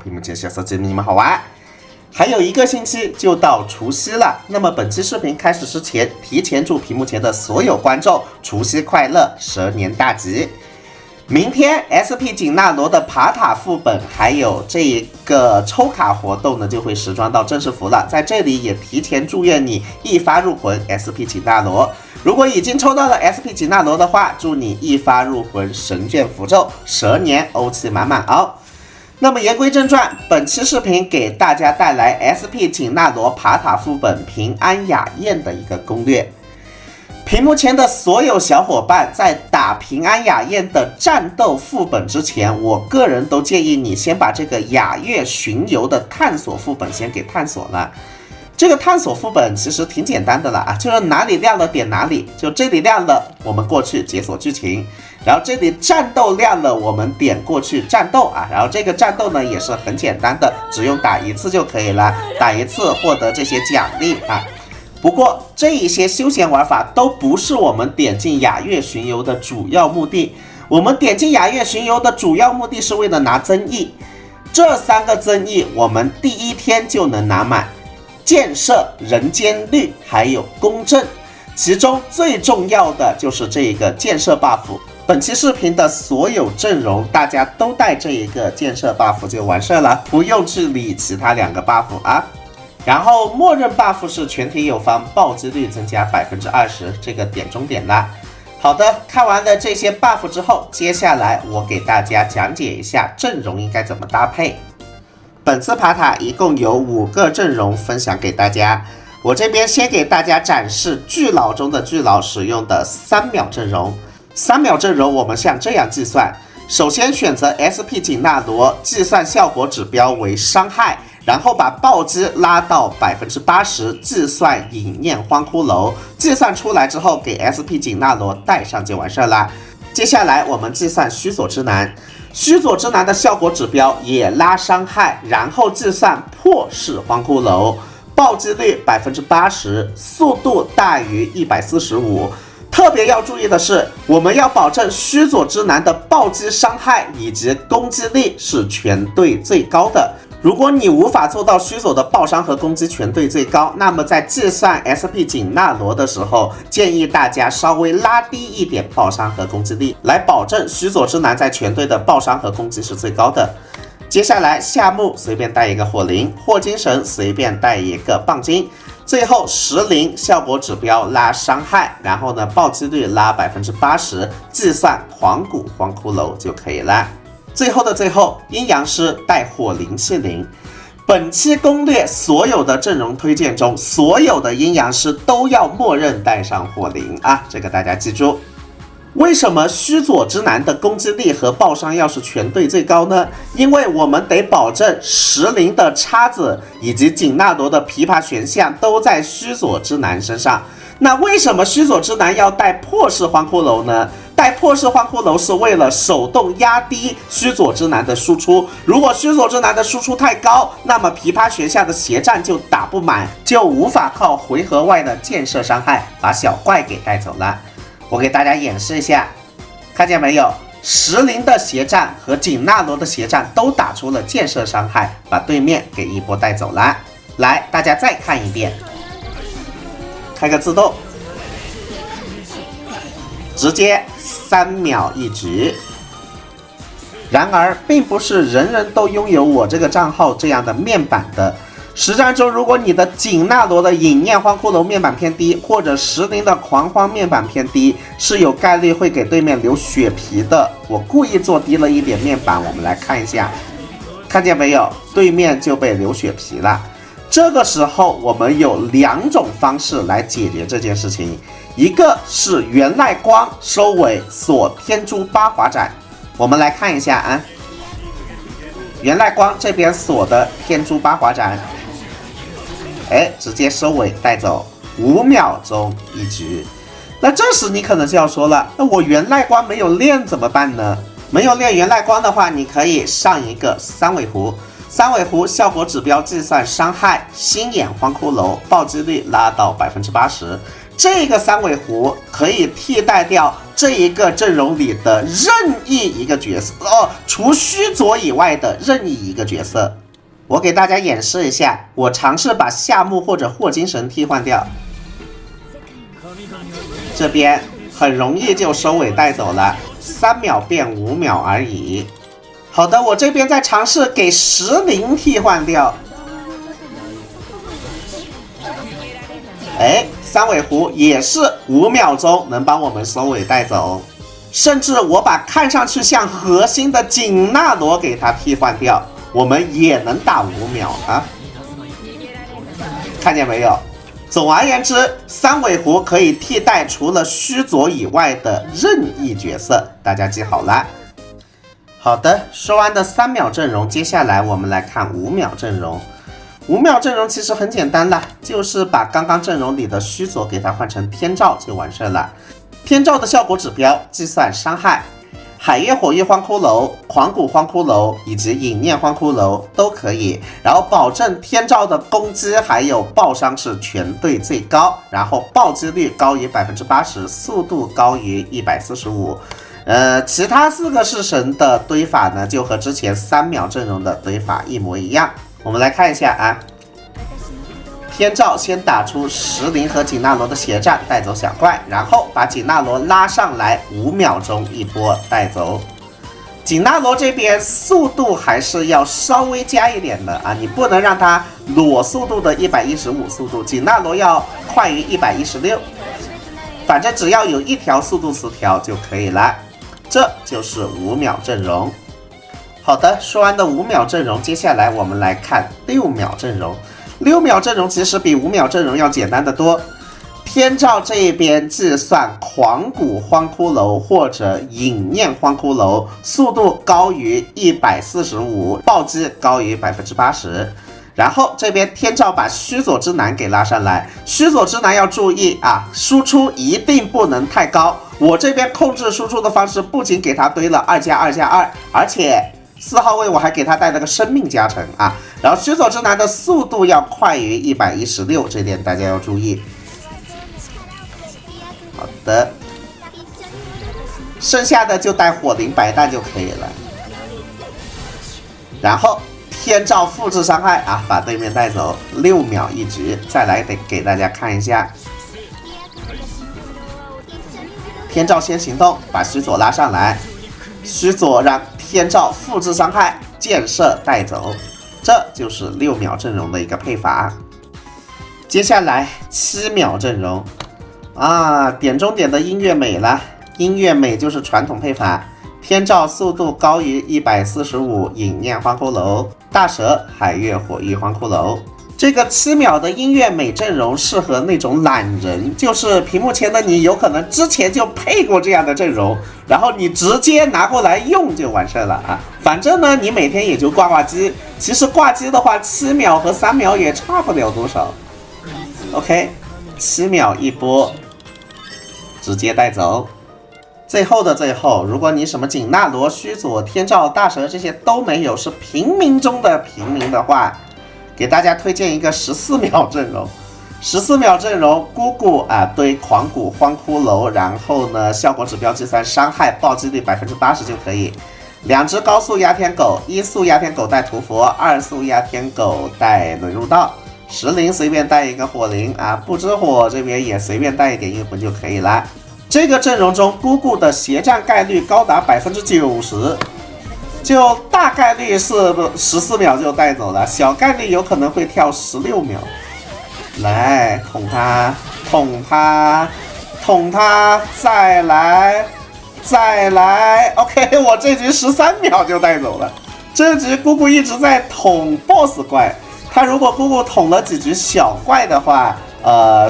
屏幕前小手机你们好玩，还有1个星期就到除夕了。那么本期视频开始之前，提前祝屏幕前的所有观众除夕快乐，蛇年大吉。明天 SP 锦纳罗的爬塔副本还有这一个抽卡活动呢，就会时装到正式服了。在这里也提前祝愿你一发入魂 SP 锦纳罗。如果已经抽到了 SP 锦纳罗的话，祝你一发入魂神卷符咒，蛇年欧气满满哦。那么言归正传，本期视频给大家带来 SP 锦纳罗爬塔副本平安雅宴的一个攻略。屏幕前的所有小伙伴在打平安雅宴的战斗副本之前，我个人都建议你先把这个雅月巡游的探索副本先给探索了。这个探索副本其实挺简单的了啊，就是哪里亮了点哪里，就这里亮了我们过去解锁剧情，然后这里战斗亮了我们点过去战斗啊，然后这个战斗呢也是很简单的，只用打1次就可以了，打1次获得这些奖励啊。不过这一些休闲玩法都不是我们点进雅月巡游的主要目的，我们点进雅月巡游的主要目的是为了拿增益，这3个增益我们第1天就能拿满。建设、人间绿还有公正，其中最重要的就是这个建设 buff。本期视频的所有阵容大家都带这一个建设 buff 就完事了，不用去理其他2个 buff 啊。然后默认 buff 是全体友方暴击率增加20%，这个点中点啦。好的，看完了这些 buff 之后，接下来我给大家讲解一下阵容应该怎么搭配。本次爬塔一共有5个阵容分享给大家，我这边先给大家展示巨老中的巨老使用的3秒阵容。3秒阵容我们像这样计算，首先选择 SP 锦纳罗，计算效果指标为伤害，然后把暴击拉到80%，计算隐念荒骷髅，计算出来之后给 SP 锦纳罗带上就完事啦。接下来我们计算须佐之男，须佐之男的效果指标也拉伤害，然后计算破式荒骷髅，暴击率80%，速度大于145。特别要注意的是，我们要保证须佐之男的暴击伤害以及攻击力是全队最高的。如果你无法做到须佐的爆伤和攻击全队最高，那么在计算 SP 锦纳罗的时候，建议大家稍微拉低一点爆伤和攻击力，来保证须佐之男在全队的爆伤和攻击是最高的。接下来夏目随便带一个火灵，霍金神随便带一个棒金，最后石灵效果指标拉伤害，然后呢暴击率拉80%，计算狂骨荒骷髅就可以了。最后的最后，阴阳师带火灵器灵。本期攻略所有的阵容推荐中，所有的阴阳师都要默认带上火灵啊，这个大家记住。为什么须佐之男的攻击力和爆伤要是全队最高呢？因为我们得保证石灵的叉子以及锦纳罗的琵琶选项都在须佐之男身上。那为什么须佐之男要带破式荒骷髅呢？带破式荒骷髅是为了手动压低须佐之男的输出，如果须佐之男的输出太高，那么琵琶学下的血战就打不满，就无法靠回合外的建设伤害把小怪给带走了。我给大家演示一下，看见没有？石灵的血战和锦纳罗的血战都打出了建设伤害，把对面给一波带走了。来，大家再看一遍，开个自动，直接3秒一局。然而并不是人人都拥有我这个账号这样的面板的。实战中，如果你的锦纳罗的隐念荒骷髅面板偏低，或者石灵的狂荒面板偏低，是有概率会给对面留血皮的。我故意做低了一点面板，我们来看一下，看见没有？对面就被流血皮了。这个时候我们有2种方式来解决这件事情，一个是源赖光收尾锁天诛八华斩，我们来看一下啊，源赖光这边锁的天诛八华斩，直接收尾带走，5秒钟一局。那这时你可能就要说了，那我源赖光没有练怎么办呢？没有练源赖光的话，你可以上一个三尾狐。三尾狐效果指标计算伤害，心眼荒骷髅暴击率拉到80%，这个三尾狐可以替代掉这一个阵容里的任意一个角色除须佐以外的任意一个角色。我给大家演示一下，我尝试把夏目或者霍金神替换掉，这边很容易就收尾带走了，3秒变5秒而已。好的，我这边再尝试给石灵替换掉。三尾狐也是5秒钟能帮我们收尾带走，甚至我把看上去像核心的锦纳罗给它替换掉，我们也能打5秒啊！看见没有？总而言之，三尾狐可以替代除了须佐以外的任意角色，大家记好了。好的，说完的3秒阵容，接下来我们来看5秒阵容。5秒阵容其实很简单啦，就是把刚刚阵容里的须佐给它换成天照就完事了。天照的效果指标计算伤害，海月火翼荒骷髅、狂骨荒骷髅以及隐念荒骷髅都可以，然后保证天照的攻击还有爆伤是全队最高，然后暴击率高于 80%， 速度高于145%。其他4个式神的堆法呢，就和之前3秒阵容的堆法一模一样。我们来看一下啊，天照先打出石灵和锦纳罗的血战带走小怪，然后把锦纳罗拉上来5秒钟一波带走。锦纳罗这边速度还是要稍微加一点的啊，你不能让它裸速度的115速度，锦纳罗要快于116，反正只要有一条速度词条就可以了。这就是5秒阵容。好的，说完的5秒阵容，接下来我们来看6秒阵容。6秒阵容其实比5秒阵容要简单得多。天照这一边计算狂骨荒骷髅或者隐念荒骷髅，速度高于145，暴击高于 80%。然后这边天照把须佐之男给拉上来，须佐之男要注意啊，输出一定不能太高。我这边控制输出的方式不仅给他堆了2+2+2，而且4号位我还给他带了个生命加成啊。然后须佐之男的速度要快于116，这点大家要注意。好的，剩下的就带火灵白弹就可以了。然后天照复制伤害啊，把对面带走，6秒一局。再来得给大家看一下，天照先行动，把须佐拉上来，须佐让天照复制伤害，箭射带走，这就是6秒阵容的一个配法。接下来7秒阵容啊，点中点的音乐美了，音乐美就是传统配法。天照速度高于145，隐念荒骷髅，大蛇海月火翼荒骷髅。这个7秒的音乐美阵容适合那种懒人，就是屏幕前的你有可能之前就配过这样的阵容，然后你直接拿过来用就完事了啊。反正呢，你每天也就挂挂机，其实挂机的话7秒和3秒也差不了多少。OK， 7秒一波，直接带走。最后的最后，如果你什么锦纳罗、须佐、天照、大蛇这些都没有，是平民中的平民的话，给大家推荐一个14秒阵容。14秒阵容，姑姑啊堆狂骨荒骷髅，然后呢效果指标计算伤害，暴击率 80% 就可以。2只高速鸦天狗，1速鸦天狗带屠佛，2速鸦天狗带轮入道，石灵随便带一个火灵啊，不知火这边也随便带一点阴魂就可以了。这个阵容中，姑姑的血战概率高达 90%， 就大概率是14秒就带走了，小概率有可能会跳16秒。来捅他，捅他，捅他，再来，再来。OK， 我这局13秒就带走了。这局姑姑一直在捅 BOSS 怪，他如果姑姑捅了几局小怪的话，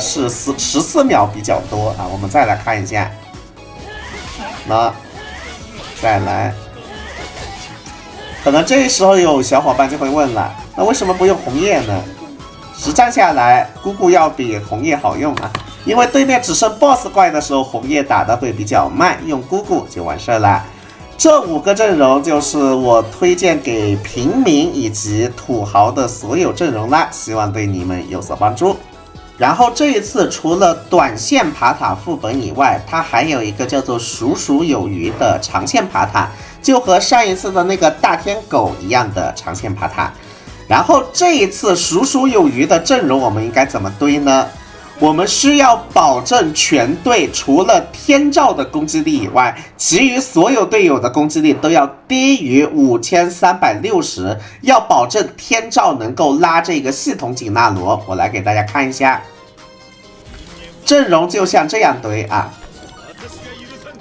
是14秒比较多啊。我们再来看一下，那再来，可能这时候有小伙伴就会问了，那为什么不用红叶呢？实战下来，姑姑要比红叶好用啊，因为对面只剩 BOSS 怪的时候，红叶打的会比较慢，用姑姑就完事了。这5个阵容就是我推荐给平民以及土豪的所有阵容啦，希望对你们有所帮助。然后这一次除了短线爬塔副本以外，它还有一个叫做鼠鼠有余的长线爬塔，就和上一次的那个大天狗一样的长线爬塔。然后这一次鼠鼠有余的阵容我们应该怎么堆呢？我们需要保证全队除了天照的攻击力以外，其余所有队友的攻击力都要低于5360，要保证天照能够拉这个系统紧纳罗。我来给大家看一下，阵容就像这样堆啊。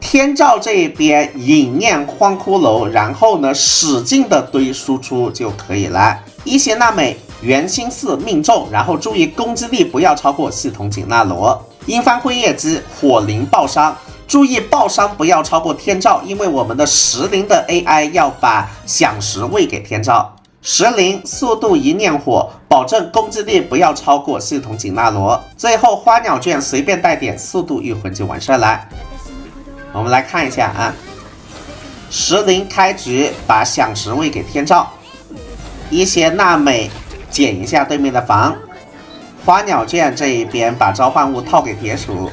天照这一边引念荒骷髅，然后呢使劲的堆输出就可以了。伊邪那美元星4命中，然后注意攻击力不要超过系统紧纳罗。阴帆辉夜姬火灵爆伤，注意爆伤不要超过天照，因为我们的石灵的 AI 要把响石喂给天照。石灵速度一念火，保证攻击力不要超过系统紧纳罗。最后花鸟卷随便带点速度御魂就完事了。我们来看一下啊，石灵开局把响石喂给天照，伊邪那美减一下对面的防，花鸟卷这一边把召唤物套给铁鼠。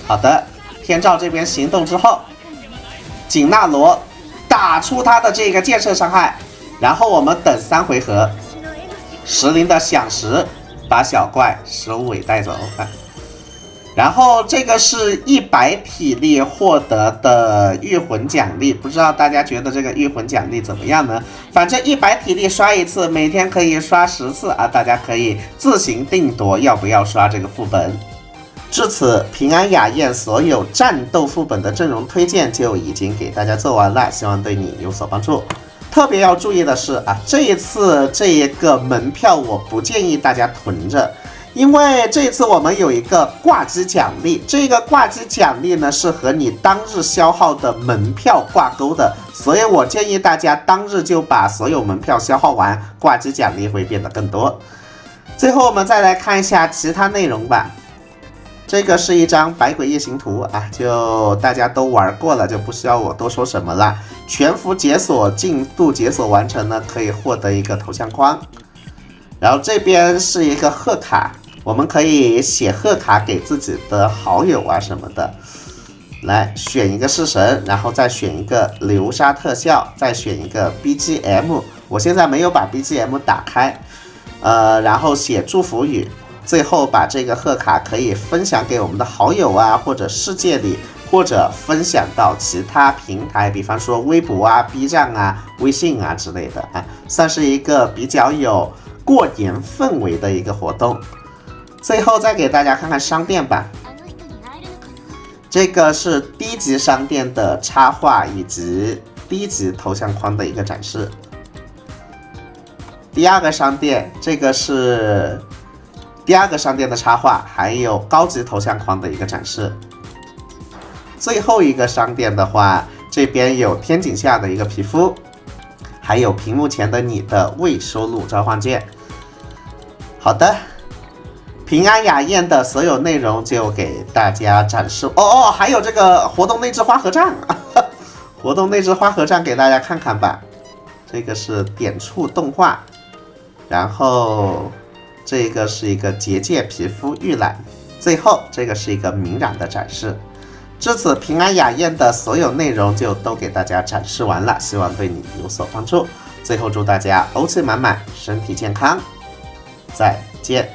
好的，天照这边行动之后，紧纳罗打出他的这个建设伤害，然后我们等3回合，石灵的响石把小怪15尾带走。然后这个是100体力获得的御魂奖励，不知道大家觉得这个御魂奖励怎么样呢？反正100体力刷一次，每天可以刷10次啊，大家可以自行定夺要不要刷这个副本。至此，平安雅宴所有战斗副本的阵容推荐就已经给大家做完了，希望对你有所帮助。特别要注意的是啊，这一次这一个门票我不建议大家囤着。因为这次我们有一个挂机奖励，这个挂机奖励呢是和你当日消耗的门票挂钩的，所以我建议大家当日就把所有门票消耗完，挂机奖励会变得更多。最后我们再来看一下其他内容吧。这个是一张百鬼夜行图啊，就大家都玩过了，就不需要我多说什么了。全服解锁进度解锁完成呢，可以获得一个头像框。然后这边是一个贺卡。我们可以写贺卡给自己的好友啊什么的，来选一个式神，然后再选一个流沙特效，再选一个 BGM。我现在没有把 BGM 打开，然后写祝福语，最后把这个贺卡可以分享给我们的好友啊，或者世界里，或者分享到其他平台，比方说微博啊、B 站啊、微信啊之类的啊，算是一个比较有过年氛围的一个活动。最后再给大家看看商店吧，这个是低级商店的插画以及低级头像框的一个展示。第二个商店，这个是第二个商店的插画，还有高级头像框的一个展示。最后一个商店的话，这边有天井下的一个皮肤，还有屏幕前的你的未收录召唤券。好的。平安雅宴的所有内容就给大家展示还有这个活动内置花合战，活动内置花合战给大家看看吧。这个是点触动画，然后这个是一个结界皮肤预览，最后这个是一个明染的展示。至此，平安雅宴的所有内容就都给大家展示完了，希望对你有所帮助。最后祝大家欧气满满，身体健康，再见。